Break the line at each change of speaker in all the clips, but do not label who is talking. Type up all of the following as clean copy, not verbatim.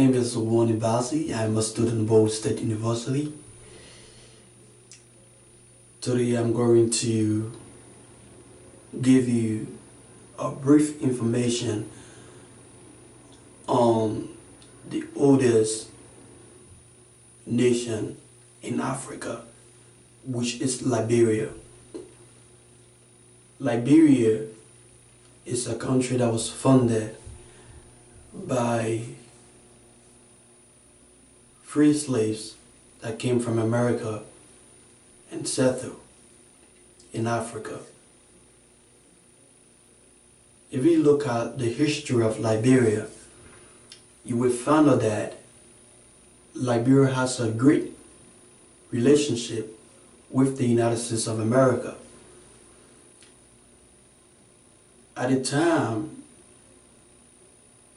name is Wonnie Bazzie. I'm a student at Bold State University. Today I'm going to give you a brief information on the oldest nation in Africa, which is Liberia. Liberia is a country that was founded by free slaves that came from America and settled in Africa. If you look at the history of Liberia, you will find out that Liberia has a great relationship with the United States of America. At the time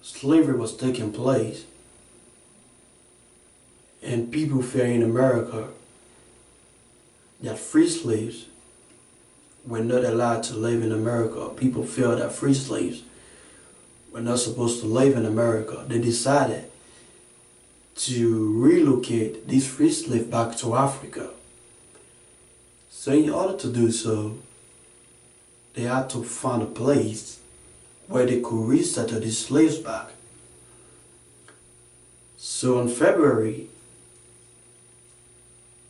slavery was taking place and people felt in America that free slaves were not allowed to live in America. People felt that free slaves were not supposed to live in America. They decided to relocate these free slaves back to Africa. So in order to do so, they had to find a place where they could resettle these slaves back. So on February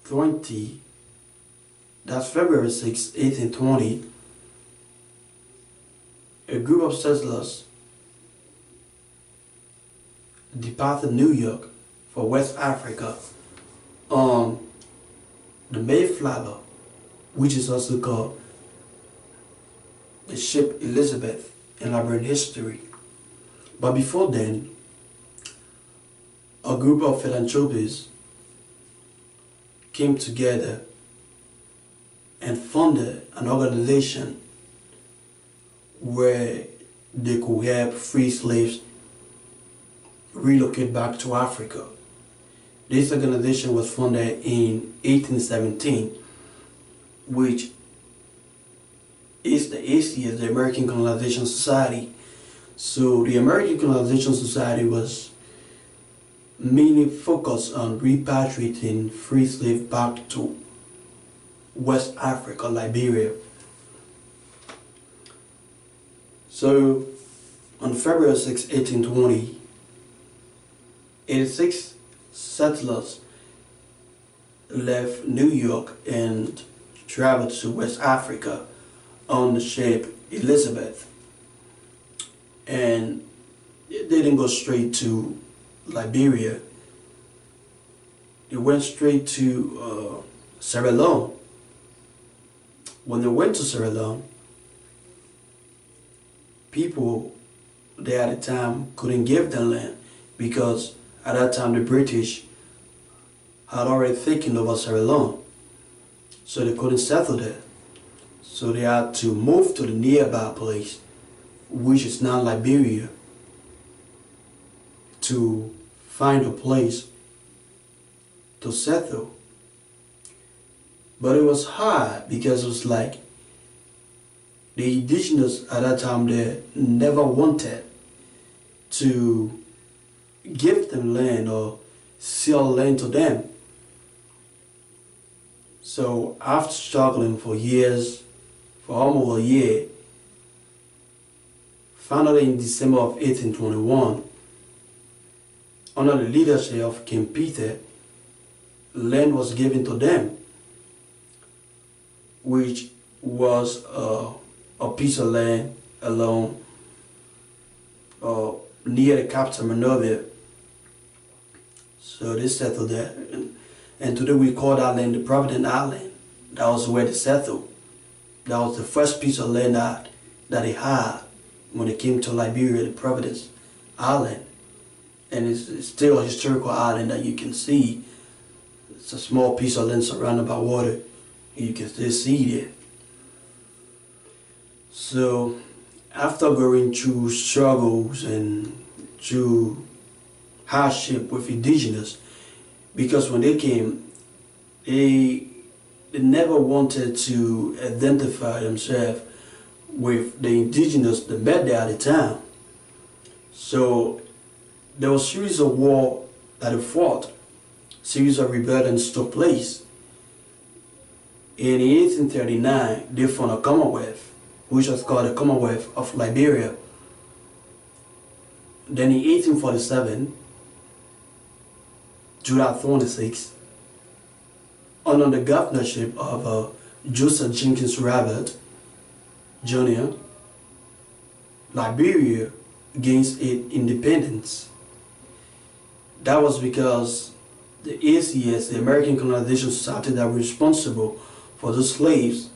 20, that's February 6, 1820, a group of settlers departed New York for West Africa on the Mayflower, which is also called the ship Elizabeth in Liberian history. But before then, a group of philanthropists came together and funded an organization where they could help free slaves relocate back to Africa. This organization was funded in 1817, which is the ACS, the American Colonization Society. So the American Colonization Society was mainly focused on repatriating free slaves back to West Africa, Liberia. So on February 6, 1820, 86 settlers left New York and traveled to West Africa on the ship Elizabeth. And they didn't go straight to Liberia. They went straight to Sierra Leone. When they went to Sierra Leone, people there at the time couldn't give them land because at that time the British had already taken over Sierra Leone, so they couldn't settle there. So they had to move to the nearby place, which is now Liberia, to find a place to settle. But it was hard because it was like the indigenous at that time, they never wanted to give them land or sell land to them. So after struggling for years, for almost a year, finally in December of 1821, under the leadership of King Peter, land was given to them, which was a piece of land along near the capital Monrovia. So they settled there, and today we call that land the Providence Island. That was where they settled. That was the first piece of land that they had when they came to Liberia, the Providence Island. And it's still a historical island that you can see. It's a small piece of land surrounded by water. You can still see it. So after going through struggles and through hardship with indigenous, because when they came, they never wanted to identify themselves with the indigenous that met there at the time. So there was a series of war that they fought, series of rebellions took place. In 1839, they formed a Commonwealth, which was called the Commonwealth of Liberia. Then in 1847, July 26, under the governorship of Joseph Jenkins Robert Jr., Liberia gains its independence. That was because the ACS, the American Colonization Society, that were responsible for the slaves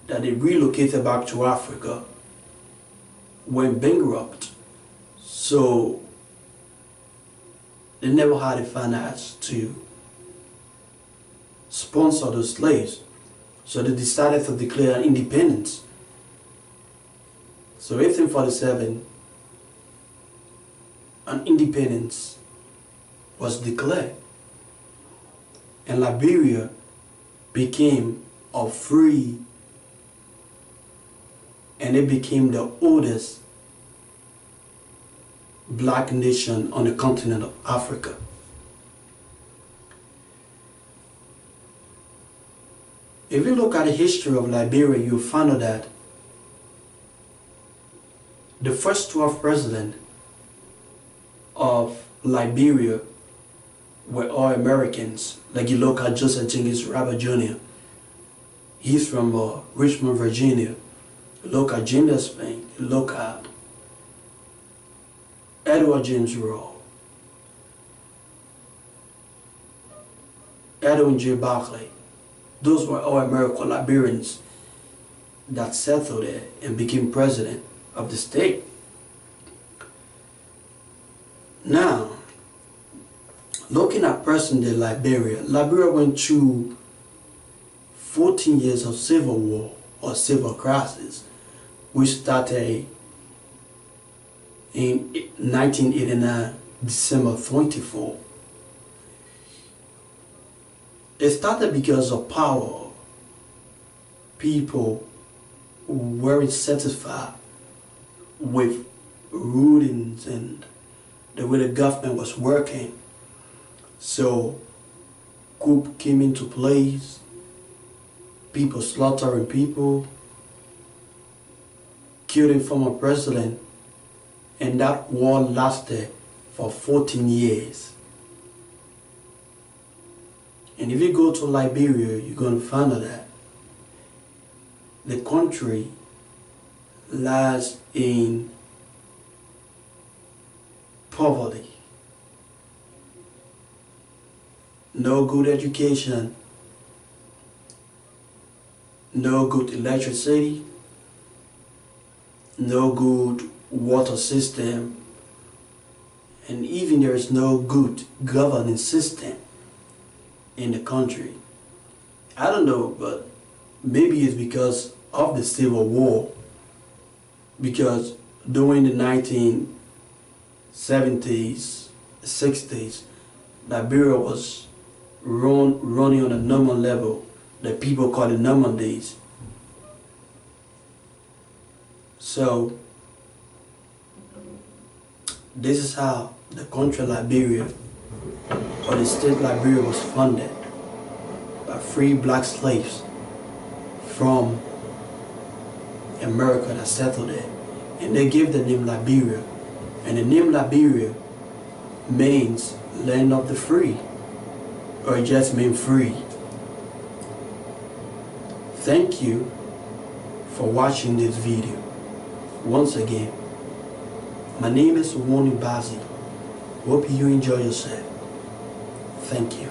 that they relocated back to Africa went bankrupt. So they never had the finance to sponsor those slaves. So they decided to declare independence. So 1847, an independence was declared, and Liberia became a free, and it became the oldest black nation on the continent of Africa. If you look at the history of Liberia, you'll find out that the first 12 presidents of Liberia were all Americans. Like you look at Joseph Jenkins Robert Jr. He's from Richmond, Virginia. You look at James Spain. You look at Edward James Rowe, Edwin J. Barclay. Those were all American Liberians that settled there and became president of the state. Now, looking at present-day Liberia, Liberia went through 14 years of civil war or civil crisis, which started in 1989, December 24. It started because of power. People weren't satisfied with rulings and the way the government was working. So coup came into place, people slaughtering people, killing former president, and that war lasted for 14 years. And if you go to Liberia, you're going to find out that the country lies in poverty. No good education, no good electricity, no good water system, and even there is no good governance system in the country. I don't know, but maybe it's because of the Civil War, because during the 1970s, 60s, Liberia was running on a normal level that people call the normal days. So this is how the country Liberia, or the state Liberia, was funded by free black slaves from America that settled there. And they gave the name Liberia. And the name Liberia means land of the free, or it just means free. Thank you for watching this video. Once again, my name is Wonnie Bazzie. Hope you enjoy yourself. Thank you.